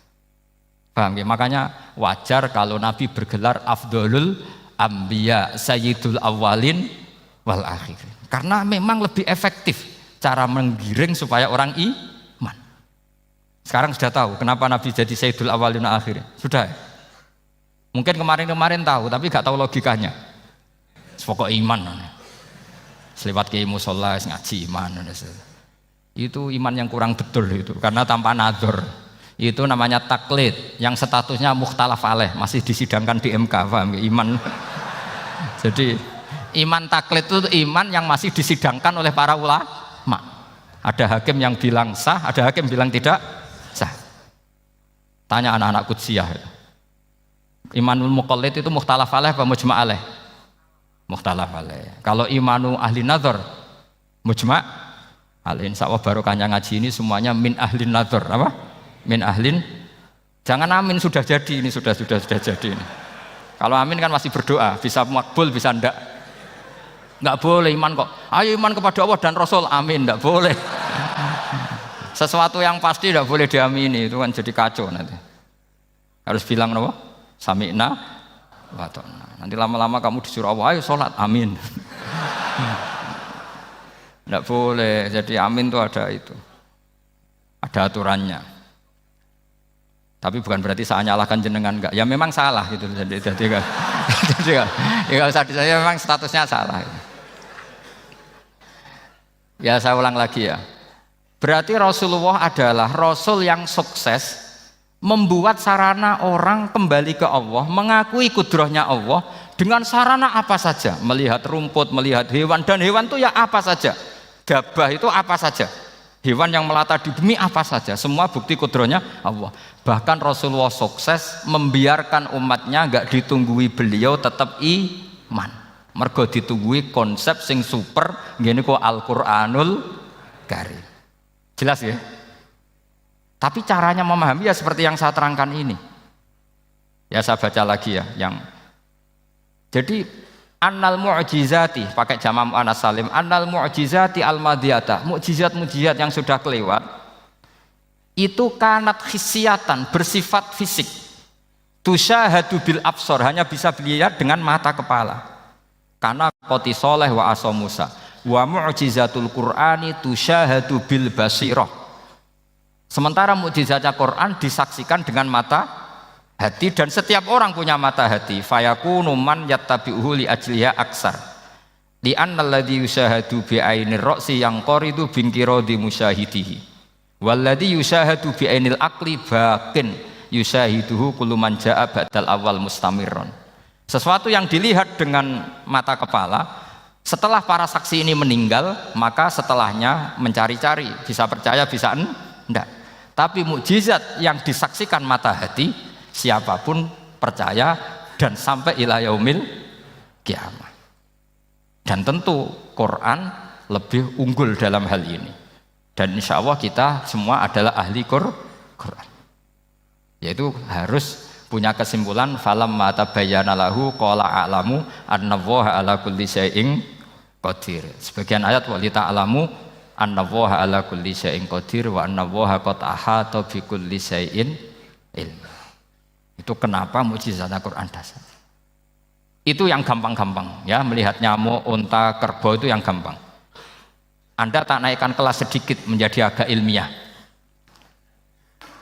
Paham ya? Makanya wajar kalau Nabi bergelar afdolul anbiya sayyidul awalin wal akhirin, karena memang lebih efektif cara menggiring supaya orang iman. Sekarang sudah tahu kenapa Nabi jadi sayyidul awalin wal akhirin? Sudah. Mungkin kemarin-kemarin tahu tapi gak tahu logikanya. Pokok iman. Selewat ke musola ngaji iman. Itu iman yang kurang betul itu, karena tanpa nadzor. Itu namanya taklid yang statusnya mukhtalaf alaih, masih disidangkan di MK, paham ya? Iman. Jadi iman taklid itu iman yang masih disidangkan oleh para ulama. Ada hakim yang bilang sah, ada hakim bilang tidak sah. Tanya anak-anak Qudsiyah. Imanul muqallid itu mukhtalaf alaih apa mujma' alaih? Mukhtalaf alaih. Kalau imanu ahli nadzar mujma' alaih. Insyaallah barokahnya ngaji ini semuanya min ahli nadzar, apa? Min ahlin, jangan amin sudah jadi, ini sudah jadi ini. Kalau amin kan masih berdoa, bisa makbul bisa ndak. Nggak boleh iman kok. Ayo iman kepada Allah dan Rasul, amin, ndak boleh. Sesuatu yang pasti ndak boleh diamini, itu kan jadi kacau nanti. Harus bilang apa? Sami'na wa ta'na. Nanti lama-lama kamu disuruh Allah, ayo sholat, amin. Ndak boleh. Jadi amin itu ada itu. Ada aturannya. Tapi bukan berarti saya nyalahkan jenengan, enggak. Ya memang salah gitu. Jadi kan. Ya usah saya memang statusnya salah. Ya saya ulang lagi ya. Berarti Rasulullah adalah Rasul yang sukses membuat sarana orang kembali ke Allah, mengakui kudrohnya Allah dengan sarana apa saja. Melihat rumput, melihat hewan, dan hewan itu ya apa saja. Gabah itu apa saja. Hewan yang melata di bumi apa saja, semua bukti kudrohnya Allah. Bahkan Rasulullah sukses membiarkan umatnya enggak ditunggui beliau tetap iman. Mergo ditunggui konsep sing super ngene kok Al-Qur'anul Karim. Jelas ya? Tapi caranya memahami ya seperti yang saya terangkan ini. Ya saya baca lagi ya yang jadi annal mu'jizati pakai jama' mu'annas salim, annal mu'jizati al-madiyata, mukjizat-mukjizat yang sudah kelewat itu kanat khisiatan, bersifat fisik, tusyahadu bil absor, hanya bisa dilihat dengan mata kepala, karena qoti soleh wa aso Musa, wa mu'jizatul Qur'ani tusyahadu bil basirah. Sementara mukjizatnya Quran disaksikan dengan mata hati, dan setiap orang punya mata hati. Fayakunu man yattabi'uhu li ajliha aksar. Li annal ladzi yusyahadu bi ainir ra'si yang qaridu bin qiradi musyahidihi. Walladzi yusyahadu bi ainil aqli baqin yusyahiduhu kullu man jaa ba'dal awal mustamirron. Sesuatu yang dilihat dengan mata kepala, setelah para saksi ini meninggal, maka setelahnya mencari-cari, bisa percaya bisa enggak. Tapi mukjizat yang disaksikan mata hati, siapapun percaya dan sampai ila yaumil kiamah. Dan tentu Quran lebih unggul dalam hal ini. Dan insya Allah kita semua adalah ahli Quran. Yaitu harus punya kesimpulan falamma tabayyana lahu qala a'lamu annallaha ala kulli syai'in qadir. Sebagian ayat wa lita'lamu annallaha ala kulli syai'in qadir wa annallaha qad ahata bi kulli syai'in ilma. Itu kenapa mukjizat Al-Qur'an dasar. Itu yang gampang-gampang ya, melihat nyamuk, unta, kerbau itu yang gampang. Anda tak naikkan kelas sedikit menjadi agak ilmiah.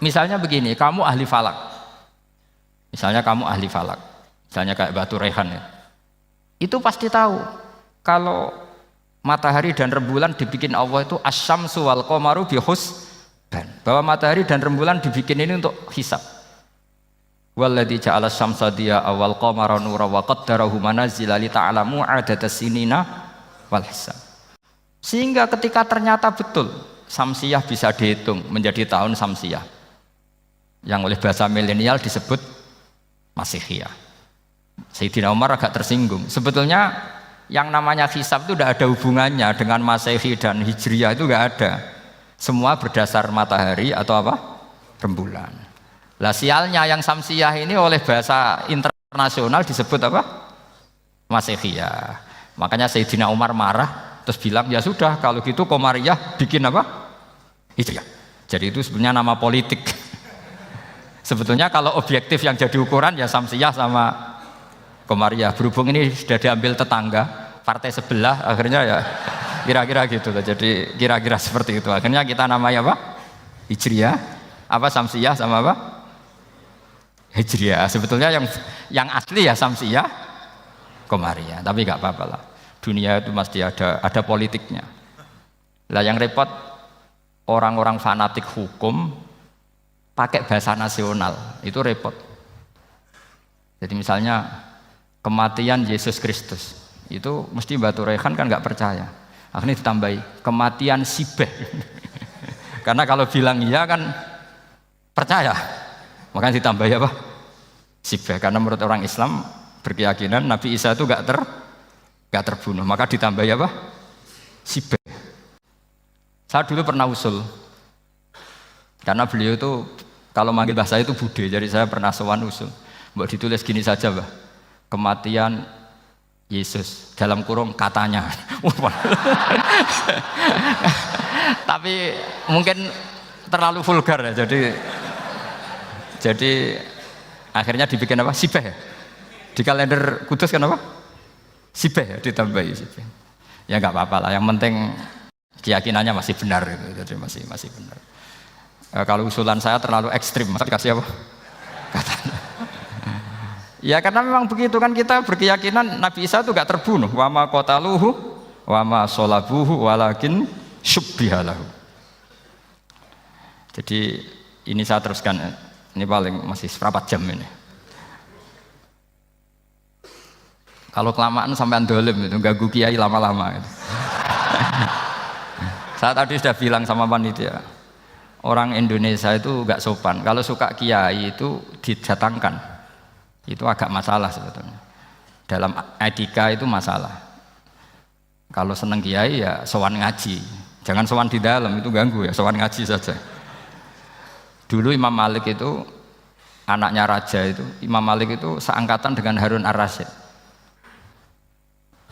Misalnya begini, kamu ahli falak. Misalnya kayak Batu Rehan ya. Itu pasti tahu kalau matahari dan rembulan dibikin Allah itu asyamsu wal qamaru bi husban. Bahwa matahari dan rembulan dibikin ini untuk hisab. Walladzi ja'ala syamsa diya'a wal qamara nuran wa qaddarahu manazila li ta'lamu 'adada sinina wal hisab. Sehingga ketika ternyata betul Samsiyah bisa dihitung menjadi tahun Samsiyah yang oleh bahasa milenial disebut Masihiyah. Sayyidina Umar agak tersinggung. Sebetulnya yang namanya hisab itu tidak ada hubungannya dengan Masehi dan Hijriyah, itu enggak ada. Semua berdasar matahari atau apa? Rembulan. Lah sialnya yang Samsiyah ini oleh bahasa internasional disebut apa? Masihiyah. Makanya Sayyidina Umar marah terus bilang ya sudah kalau gitu Qamariyah bikin apa? Hijriyah. Jadi itu sebenarnya nama politik. Sebetulnya kalau objektif yang jadi ukuran ya Samsiyah sama Qamariyah. Berhubung ini sudah diambil tetangga partai sebelah, akhirnya ya kira-kira gitu. Jadi kira-kira seperti itu. Akhirnya kita namanya apa? Hijriyah. Apa Samsiyah sama apa? Hijriyah. Sebetulnya yang asli ya Samsiyah, Qamariyah. Tapi nggak apa-apa lah. Dunia itu mesti ada politiknya. Lah yang repot orang-orang fanatik hukum pakai bahasa nasional itu repot. Jadi misalnya kematian Yesus Kristus itu mesti Batu Rehan kan nggak percaya. Akhirnya ditambahi kematian Sibeh. Karena kalau bilang iya kan percaya. Makanya ditambahi apa? Sibeh. Karena menurut orang Islam berkeyakinan Nabi Isa itu nggak terbunuh. Maka ditambahi apa? Sibeh. Saya dulu pernah usul. Karena beliau itu kalau manggil bahasa itu bude. Jadi saya pernah sowan usul. Mbak ditulis gini saja, Mbak. Kematian Yesus dalam kurung katanya. Tapi mungkin terlalu vulgar ya. Jadi akhirnya dibikin apa? Sibeh ya? Di kalender Kudus kan apa? Sibeh ya, ditambahi Sibeh. Ya nggak apa-apa lah, yang penting keyakinannya masih benar gitu. Jadi masih benar. Kalau usulan saya terlalu ekstrim, masa dikasih apa? Katanya. Ya karena memang begitu kan, kita berkeyakinan Nabi Isa itu nggak terbunuh. Wa ma qataluhu wa ma sholabuhu walakin syubbihalahu. Jadi ini saya teruskan. Ini paling masih seperempat jam ini. Kalau kelamaan sampai dolim itu ganggu kiai lama-lama. Gitu. Saya tadi sudah bilang sama panitia, orang Indonesia itu nggak sopan. Kalau suka kiai itu didatangkan, itu agak masalah sebetulnya. Dalam etika itu masalah. Kalau seneng kiai ya sowan ngaji, jangan sowan di dalam, itu ganggu ya, sowan ngaji saja. Dulu Imam Malik itu anaknya raja itu, Imam Malik itu seangkatan dengan Harun ar-Rasyid.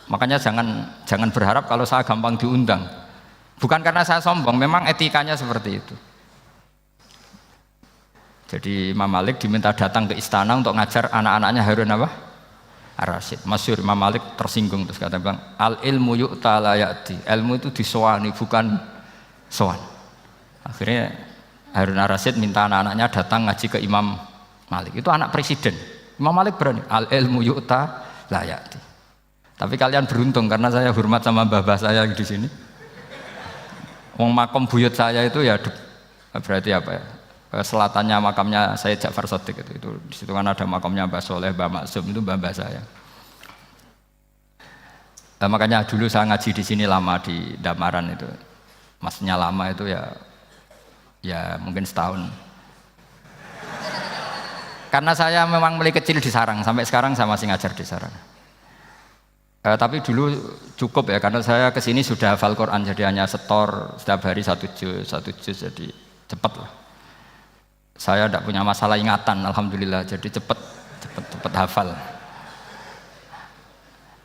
Makanya jangan berharap kalau saya gampang diundang. Bukan karena saya sombong, memang etikanya seperti itu. Jadi Imam Malik diminta datang ke istana untuk ngajar anak-anaknya Harun apa? Ar-Rasyid. Masyhur Imam Malik tersinggung terus kata bilang, al ilmu yu'ta la ya'ti. Ilmu itu disowani bukan sowan. Akhirnya Harun ar-Rasyid minta anak-anaknya datang ngaji ke Imam Malik. Itu anak presiden. Imam Malik berani. Al ilmu yu'ta la ya'ti. Tapi kalian beruntung karena saya hormat sama mbah-mbah saya di sini. Wong makom buyut saya itu ya berarti apa ya? Selatannya makamnya Sayyid Ja'far Shadiq itu di situ kan ada makamnya Mbah Soleh, Mbah Maksum, itu mbah-mbah saya. Nah, makanya dulu saya ngaji di sini lama di Damaran itu. Maksudnya lama itu ya mungkin setahun. Karena saya memang mulai kecil di sarang, sampai sekarang saya masih ngajar di sarang. Tapi dulu cukup ya, karena saya kesini sudah hafal Quran, jadi hanya setor setiap hari satu juz, jadi cepat lah. Saya tidak punya masalah ingatan, alhamdulillah, jadi cepat hafal.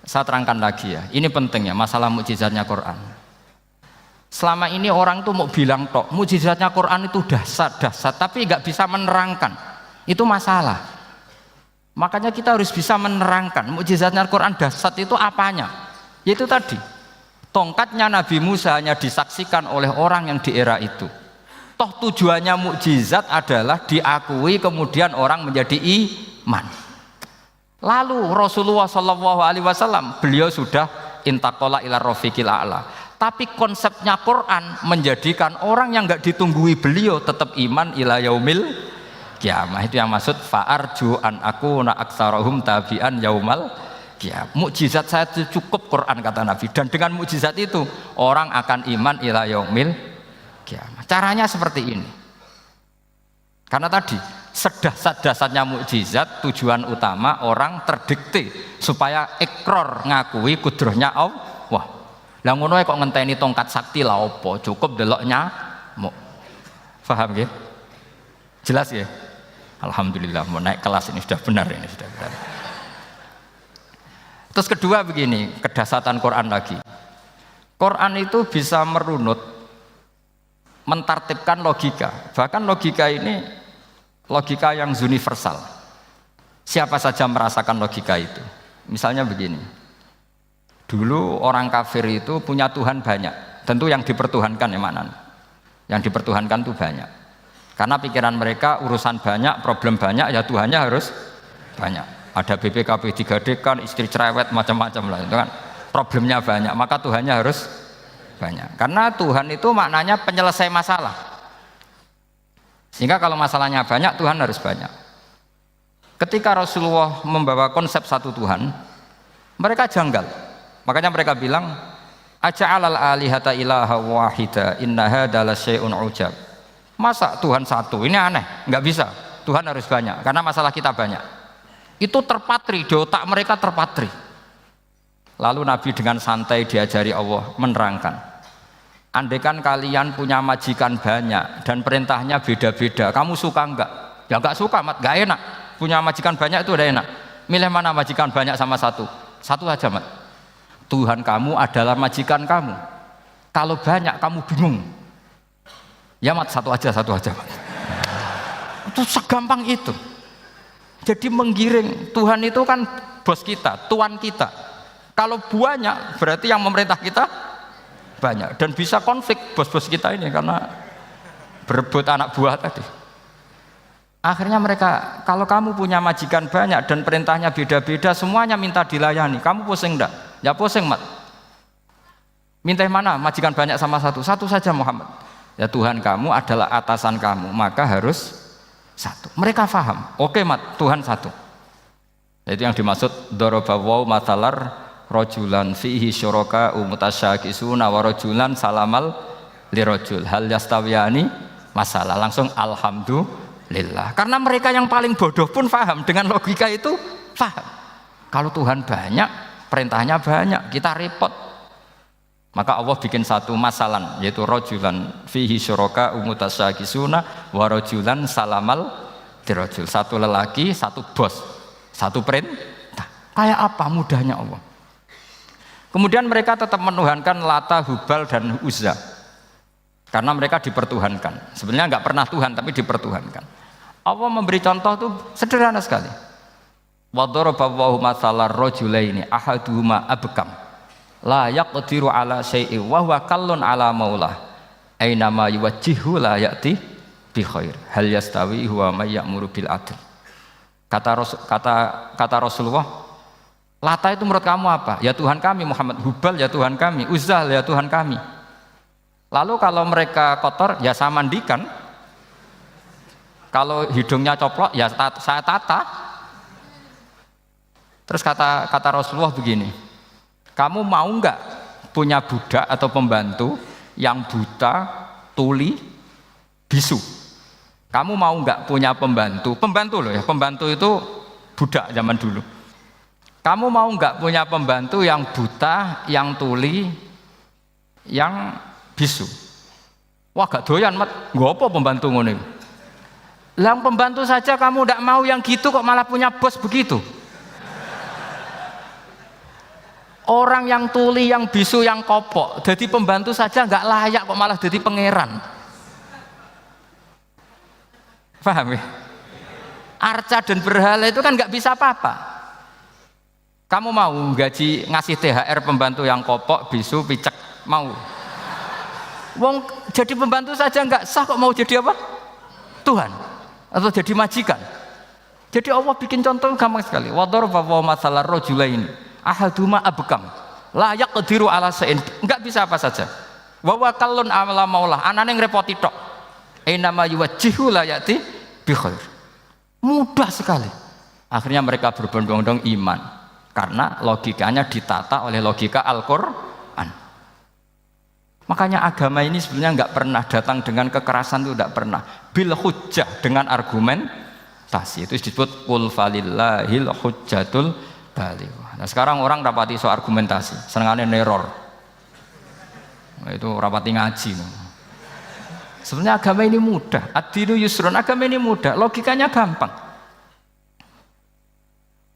Saya terangkan lagi ya, ini penting ya, masalah mukjizatnya Quran. Selama ini orang tuh mau bilang tok, mukjizatnya Quran itu dahsyat, tapi nggak bisa menerangkan, itu masalah. Makanya kita harus bisa menerangkan mukjizatnya Al-Quran dahsyat itu apanya. Yaitu tadi, tongkatnya Nabi Musa hanya disaksikan oleh orang yang di era itu. Toh tujuannya mukjizat adalah diakui kemudian orang menjadi iman. Lalu Rasulullah SAW beliau sudah intaqala ila rafiqil a'la. Tapi konsepnya Quran menjadikan orang yang enggak ditunggui beliau tetap iman ila yaumil kiamah. Itu yang maksud fa'arju an akuna aktsarahum tabi'an yaumal kiamah. Mukjizat saya itu cukup Quran kata Nabi, dan dengan mukjizat itu orang akan iman ila yaumil kiamah. Caranya seperti ini. Karena tadi sedahsyat-dahsyatnya mukjizat tujuan utama orang terdikte supaya ikrar ngakui kudrohnya Allah. Lah ngono kok ngenteni tongkat sakti lah opo? Cukup deloknya mau. Paham nggih? Jelas ya? Alhamdulillah, mau naik kelas ini sudah benar ini sudah benar. Terus kedua begini, kedahsyatan Quran lagi. Quran itu bisa merunut, mentartibkan logika. Bahkan logika ini logika yang universal. Siapa saja merasakan logika itu. Misalnya begini. Dulu orang kafir itu punya Tuhan banyak. Tentu yang dipertuhankan ya mana? Yang dipertuhankan itu banyak. Karena pikiran mereka urusan banyak, problem banyak, ya Tuhannya harus banyak. Ada BPKB 3D kan, istri cerewet, macam-macam lah, itu kan problemnya banyak, maka Tuhannya harus banyak. Karena Tuhan itu maknanya penyelesai masalah. Sehingga kalau masalahnya banyak, Tuhan harus banyak. Ketika Rasulullah membawa konsep satu Tuhan, mereka janggal. Makanya mereka bilang, aja'alal alihata ilaha wahida inna hadza lasyai'un ujab. Masa Tuhan satu? Ini aneh, nggak bisa. Tuhan harus banyak, karena masalah kita banyak. Itu terpatri, di otak mereka terpatri. Lalu Nabi dengan santai diajari Allah menerangkan. Andaikan kalian punya majikan banyak dan perintahnya beda-beda, kamu suka enggak? Ya enggak suka, Mat, enggak enak. Punya majikan banyak itu udah enak. Milih mana majikan banyak sama satu? Satu aja, Mat. Tuhan kamu adalah majikan kamu. Kalau banyak kamu bingung. Ya Mat, satu aja Mat. Itu segampang itu. Jadi menggiring, Tuhan itu kan bos kita, tuan kita. Kalau banyak berarti yang memerintah kita banyak, dan bisa konflik bos-bos kita ini karena berebut anak buah tadi. Akhirnya mereka, kalau kamu punya majikan banyak dan perintahnya beda-beda, semuanya minta dilayani, kamu pusing enggak? Ya pusing, Mat. Minta yang mana? Majikan banyak sama satu? Satu saja, Muhammad. Ya Tuhan kamu adalah atasan kamu, maka harus satu. Mereka faham. Oke, Mat, Tuhan satu. Itu yang dimaksud dorobawaw matalar rojulan fihi syuraka umutasyakisuna wa rojulan salamal lirojul hal yastawiyani masalah. Langsung alhamdulillah. Karena mereka yang paling bodoh pun faham, dengan logika itu faham. Kalau Tuhan banyak, perintahnya banyak, kita repot. Maka Allah bikin satu masalan, yaitu rojulan fihi syuraka umutasyakisuna wa rojulan salamal dirojul. Satu lelaki, satu bos, satu perintah. Kayak apa mudahnya Allah. Kemudian mereka tetap menuhankan Lata, Hubal, dan Uzza. Karena mereka dipertuhankan. Sebenarnya nggak pernah Tuhan, tapi dipertuhankan. Allah memberi contoh itu sederhana sekali. Wa daraballahu mathalar rajulaini ahaduhuma abkam la yaqdiru ala syai'in wa huwa kallun ala maulah aina ma yuwajjihu la ya'ti bi khair hal yastawi huwa may ya'muru bil adl. Kata Rasulullah, Lata itu menurut kamu apa? Ya Tuhan kami. Muhammad, Hubal ya Tuhan kami, Uzzah ya Tuhan kami. Lalu kalau mereka kotor ya saya mandikan, kalau hidungnya coplok ya saya tata. Terus kata Rasulullah begini, kamu mau enggak punya budak atau pembantu yang buta, tuli, bisu? Kamu mau enggak punya pembantu loh ya, pembantu itu budak zaman dulu. Kamu mau nggak punya pembantu yang buta, yang tuli, yang bisu? Wah gak doyan mat, nggak apa pembantu ngono. Yang pembantu saja kamu tidak mau yang gitu kok malah punya bos begitu. Orang yang tuli, yang bisu, yang kopok, jadi pembantu saja nggak layak kok malah jadi pangeran. Paham ya? Arca dan berhala itu kan nggak bisa apa-apa. Kamu mau gaji ngasih THR pembantu yang kopok, bisu, picek, mau? Wong jadi pembantu saja nggak sah kok mau jadi apa? Tuhan atau jadi majikan. Jadi Allah bikin contoh gampang sekali. Wadharaba masalah rajulaini ahaduma abkam la yaqdiru ala shay'in, enggak bisa apa saja. Wa wakallun ala maulah, anane ngrepoti tok. Inama yuwajjihu la yati bi khair. Mudah sekali. Akhirnya mereka berbondong-bondong iman karena logikanya ditata oleh logika Al-Qur'an. Makanya agama ini sebenarnya enggak pernah datang dengan kekerasan, itu enggak pernah. Bil hujjah, dengan argumentasi. Itu disebut qul falillahil hujjatul baligh. Nah sekarang orang rapati soal argumentasi, senengannya neror. Nah, itu rapati ngaji. Sebenarnya agama ini mudah. Ad-dinu yusrun, agama ini mudah, logikanya gampang.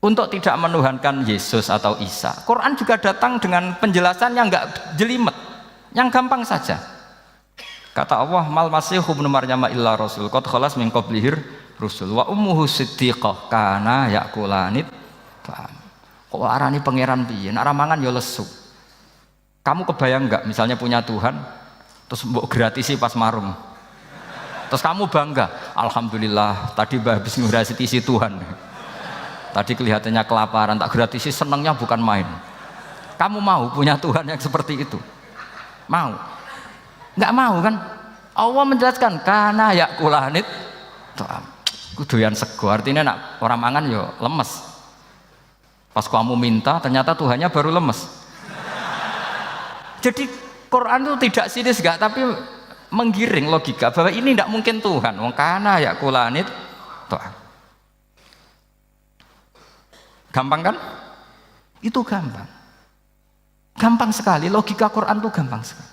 Untuk tidak menuhankan Yesus atau Isa, Quran juga datang dengan penjelasan yang enggak jelimet, yang gampang saja. Kata Allah, mal masih ibnu Maryam illa rasul qad khalas min qablihir rusul wa ummuhu siddiqah kana yakulanit. Kok arani pangeran piye? Nek mangan ya lesu. Kamu kebayang enggak misalnya punya Tuhan terus mbok gratisi pas marung. Terus kamu bangga, alhamdulillah tadi habis ngratisi Tuhan. Tadi kelihatannya kelaparan, tak gratisi, senangnya bukan main. Kamu mau punya Tuhan yang seperti itu? Mau? Enggak mau kan? Allah menjelaskan kana yakulanit. Kudoyan sego, artinya nak orang mangan yo lemes. Pas kamu minta ternyata Tuhannya baru lemes. Jadi Quran itu tidak sinis enggak, tapi menggiring logika bahwa ini tidak mungkin Tuhan. Wong kana yakulanit. Gampang kan? Itu gampang. Gampang sekali, logika Quran itu gampang sekali.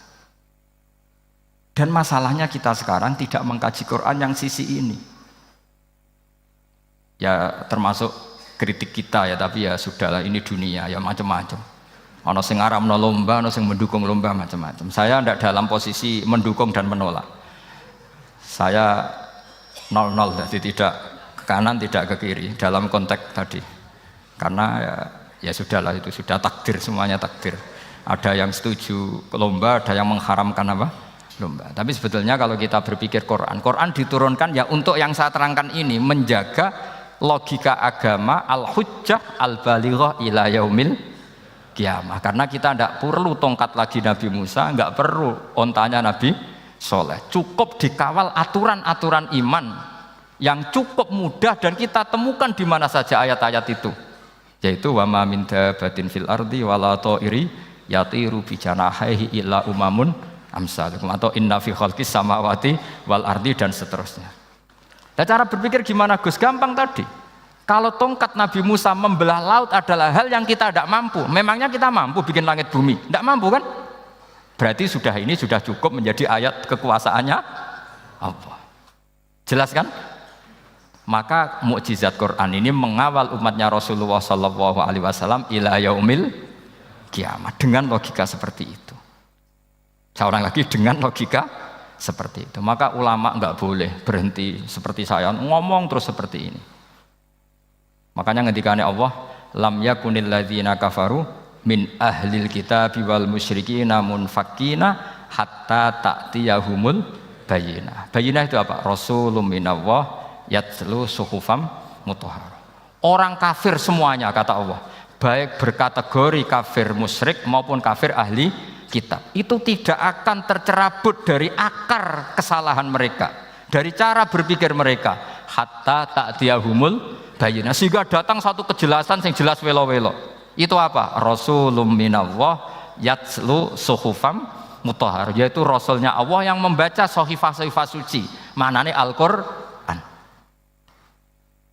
Dan masalahnya kita sekarang tidak mengkaji Quran yang sisi ini. Ya termasuk kritik kita ya, tapi ya sudahlah, ini dunia ya macam-macam. Ono sing ngaramno lomba, ono sing mendukung lomba, macam-macam. Saya tidak dalam posisi mendukung dan menolak. Saya 0-0, jadi tidak ke kanan tidak ke kiri dalam konteks tadi. Karena ya sudahlah, itu sudah takdir, semuanya takdir. Ada yang setuju lomba, ada yang mengharamkan apa? Lomba. Tapi sebetulnya kalau kita berpikir Quran diturunkan ya untuk yang saya terangkan ini, menjaga logika agama al-hujjah al-balighah ila yaumil kiamah. Karena kita tidak perlu tongkat lagi Nabi Musa, enggak perlu ontanya Nabi Soleh. Cukup dikawal aturan-aturan iman yang cukup mudah dan kita temukan di mana saja ayat-ayat itu. Yaitu wa ma min dabatin fil ardi wala ta'iri yatiru bi janahihi illa umamun amsalukum, atau inna fi khalqis samawati wal ardi, dan seterusnya. Nah, cara berpikir gimana Gus? Gampang tadi. Kalau tongkat Nabi Musa membelah laut adalah hal yang kita tidak mampu. Memangnya kita mampu bikin langit bumi? Tidak mampu kan? Berarti ini sudah cukup menjadi ayat kekuasaannya Allah. Jelas kan? Maka mukjizat Quran ini mengawal umatnya Rasulullah SAW ila yaumil kiamat dengan logika seperti itu. Saya ulang lagi, dengan logika seperti itu. Maka ulama enggak boleh berhenti seperti saya ngomong terus seperti ini. Makanya ngendikane Allah, lam yakunil ladzina kafaru min ahlil kitabi wal musyrikina munfakina hatta ta'tiyahumul bayyinah. Bayyinah itu apa? Rasulun minallah yatlu suhufam mutahhar. Orang kafir semuanya, kata Allah, baik berkategori kafir musyrik maupun kafir ahli kitab, itu tidak akan tercerabut dari akar kesalahan mereka, dari cara berpikir mereka, hatta ta'tiyahumul bayyinah, sehingga datang satu kejelasan yang jelas welo-welo. Itu apa? Rasulun minallah yatlu suhufam mutahhar, yaitu rasulnya Allah yang membaca sahifah-sahifah suci, maknanya Al-Qur'an.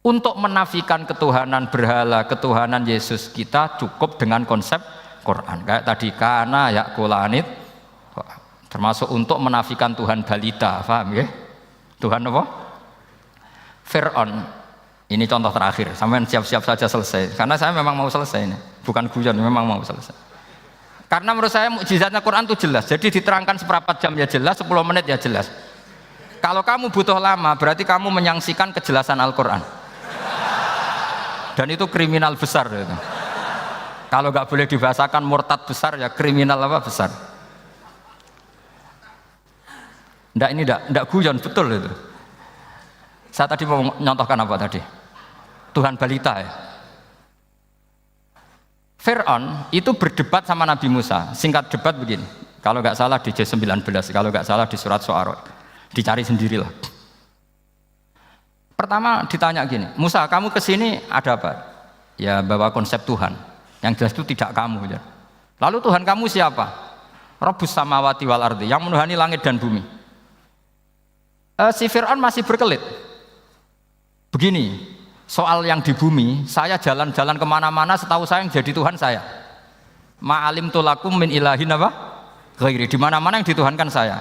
Untuk menafikan ketuhanan berhala, ketuhanan Yesus, kita cukup dengan konsep Quran. Kayak tadi kana yakulanit, termasuk untuk menafikan Tuhan balita, paham ya? Tuhan apa? Fir'aun. Ini contoh terakhir. Sampai siap-siap saja selesai. Karena saya memang mau selesai ini, bukan guyon, memang mau selesai. Karena menurut saya mukjizatnya Quran itu jelas. Jadi diterangkan seperempat jam ya jelas, 10 menit ya jelas. Kalau kamu butuh lama, berarti kamu menyaksikan kejelasan Al-Quran. Dan itu kriminal besar itu. Kalau nggak boleh dibahasakan murtad besar ya kriminal apa besar. Nggak, ini nggak guyon, betul itu. Saya tadi mau nyontohkan apa tadi? Tuhan balita ya. Fir'aun itu berdebat sama Nabi Musa. Singkat debat begini. Kalau nggak salah di J19, kalau nggak salah di surat Syu'ara. Dicari sendirilah. Pertama ditanya gini, Musa kamu kesini ada apa? Ya bawa konsep Tuhan. Yang jelas itu tidak kamu. Ya. Lalu Tuhan kamu siapa? Rabbus samawati wal ardi, yang menuhani langit dan bumi. Si Fir'aun masih berkelit. Begini, soal yang di bumi, saya jalan-jalan kemana-mana setahu saya yang jadi Tuhan saya. Ma'alim tulakum min ilahin apa? Ghairi, di mana-mana yang dituhankan saya.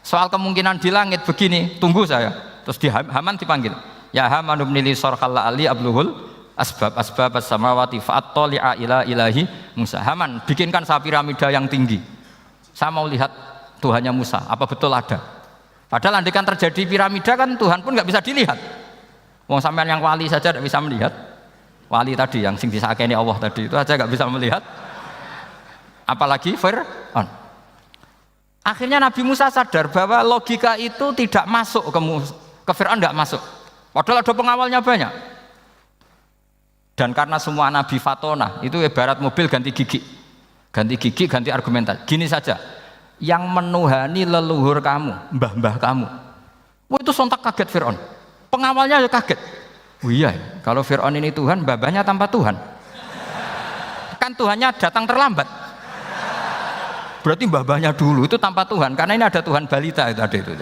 Soal kemungkinan di langit begini, tunggu saya. Terus di Haman dipanggil. Ya Haman ibn li sarhal ali abluhul asbab as-samawati fa'attali'a ila ilahi Musa. Haman, bikinkan saya piramida yang tinggi. Saya mau lihat Tuhannya Musa, apa betul ada? Padahal andaikan terjadi piramida kan Tuhan pun nggak bisa dilihat. Wong sampean yang wali saja tidak bisa melihat. Wali tadi yang sing disakeni Allah tadi itu aja nggak bisa melihat. Apalagi Fir'aun. Akhirnya Nabi Musa sadar bahwa logika itu tidak masuk ke Fir'aun, tidak masuk. Padahal ada pengawalnya banyak. Dan karena semua Nabi fatona, itu ibarat mobil ganti gigi. Ganti gigi, ganti argumentasi. Gini saja, yang menuhani leluhur kamu, mbah-mbah kamu. Wah itu sontak kaget Fir'aun. Pengawalnya ya kaget. Oh iya, kalau Fir'aun ini Tuhan, mbah-mbahnya tanpa Tuhan. Kan Tuhannya datang terlambat. Berarti mbah-mbahnya dulu itu tanpa Tuhan, karena ini ada Tuhan balita itu ada itu.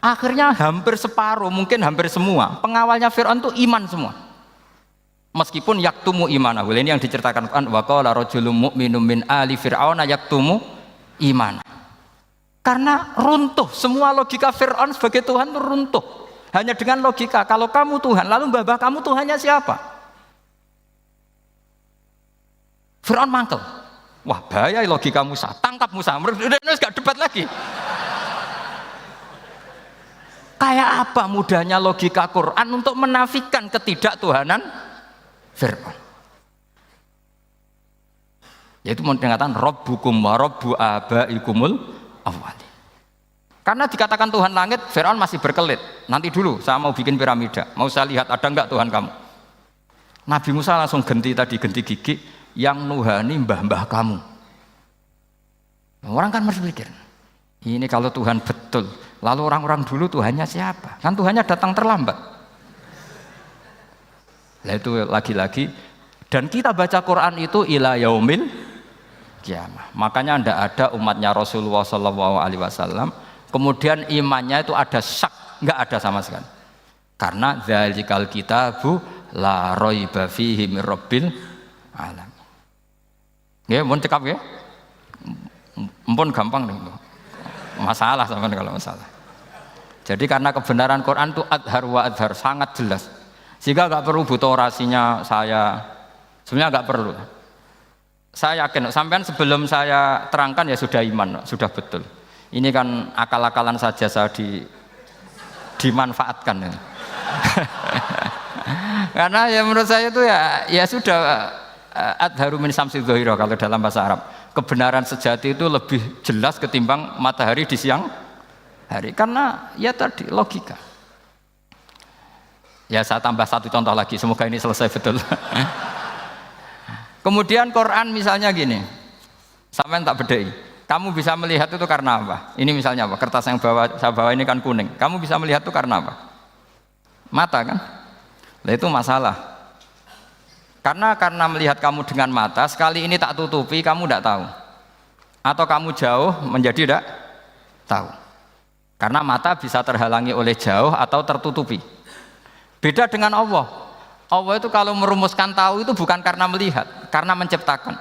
Akhirnya hampir separuh, mungkin hampir semua pengawalnya Fir'aun itu iman semua. Meskipun yaktumu imanahu, ini yang diceritakan Quran, wa qala rajulun mu'minun min ali fir'auna yaktumu iman. Karena runtuh, semua logika Fir'aun sebagai Tuhan itu runtuh. Hanya dengan logika, kalau kamu Tuhan, lalu mbah kamu Tuhannya siapa? Fir'aun mangkel. Wah bahaya logika Musa, tangkap Musa, udah gak debat lagi. Kayak apa mudahnya logika Quran untuk menafikan ketidaktuhanan Fir'aun. Yaitu mengatakan Rabbukum wa Rabbu abaikumul awwali. Karena dikatakan Tuhan langit, Fir'aun masih berkelit. Nanti dulu saya mau bikin piramida, mau saya lihat ada enggak Tuhan kamu. Nabi Musa langsung genti gigi yang nuhani mbah-mbah kamu. Orang kan masih pikir, ini kalau Tuhan betul, lalu orang-orang dulu Tuhannya siapa? Kan Tuhannya datang terlambat. Nah itu lagi-lagi, dan kita baca Quran itu ila yaumil kiamah. Makanya tidak ada umatnya Rasulullah SAW kemudian imannya itu ada syak, nggak ada sama sekali. Karena dzalikal kitabu la raiba fihi mir rabbil alamin. Ya, mohon cekap ya. Mpun gampang nih. Masalah sama kalau masalah. Jadi karena kebenaran Quran itu adhar wa adhar, sangat jelas. Sehingga nggak perlu butuh orasinya saya. Sebenarnya nggak perlu. Saya yakin, sampean sebelum saya terangkan ya sudah iman, sudah betul. Ini kan akal-akalan saja saya dimanfaatkan. Ya. Karena ya menurut saya itu ya sudah adharu min samsi dhahira kalau dalam bahasa Arab. Kebenaran sejati itu lebih jelas ketimbang matahari di siang hari. Karena ya tadi logika. Ya saya tambah satu contoh lagi, semoga ini selesai betul. Kemudian Quran misalnya gini, sampean tak bedai. Kamu bisa melihat itu karena apa? Ini misalnya apa? Kertas yang saya bawa ini kan kuning. Kamu bisa melihat itu karena apa? Mata kan? Nah itu masalah. Karena melihat kamu dengan mata, sekali ini tak tutupi, kamu tidak tahu. Atau kamu jauh menjadi tidak tahu. Karena mata bisa terhalangi oleh jauh atau tertutupi. Beda dengan Allah. Allah itu kalau merumuskan tahu itu bukan karena melihat, karena menciptakan.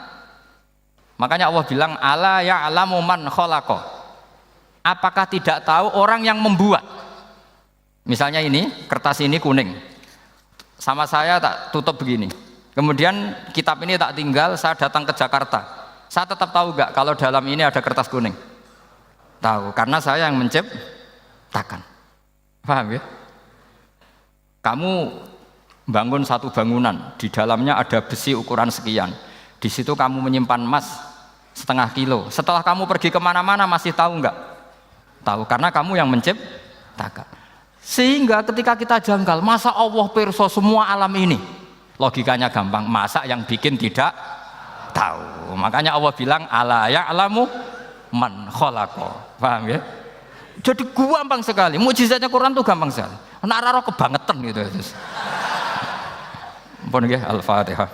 Makanya Allah bilang ala ya'lamu man khalaqa. Apakah tidak tahu orang yang membuat? Misalnya ini, kertas ini kuning. Sama saya tak tutup begini. Kemudian kitab ini tak tinggal, saya datang ke Jakarta. Saya tetap tahu enggak kalau dalam ini ada kertas kuning? Tahu, karena saya yang menciptakan. Paham ya? Kamu bangun satu bangunan, di dalamnya ada besi ukuran sekian. Di situ kamu menyimpan emas setengah kilo. Setelah kamu pergi kemana-mana masih tahu enggak? Tahu, karena kamu yang menciptakan. Sehingga ketika kita janggal, masa Allah pirsa semua alam ini? Logikanya gampang, masa yang bikin tidak tahu? Makanya Allah bilang ala ya'lamu man khalaqa. Paham ya? Jadi gampang sekali. Mukjizatnya Quran tuh gampang sekali. Nak raro kebangetan gitu. Ampun nggih, Al-Fatihah.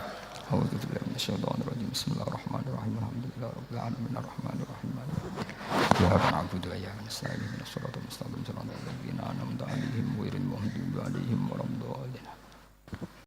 A'udzubillahi minasyaitonirrajim. Bismillahirrahmanirrahim. Alhamdulillahirabbil alamin arrahmanirrahim. Iyyaka na'budu wa iyyaka nasta'in. Ihdinas siratal mustaqim. Shiratal ladzina an'amta 'alaihim ghairil maghdubi 'alaihim waladdallin.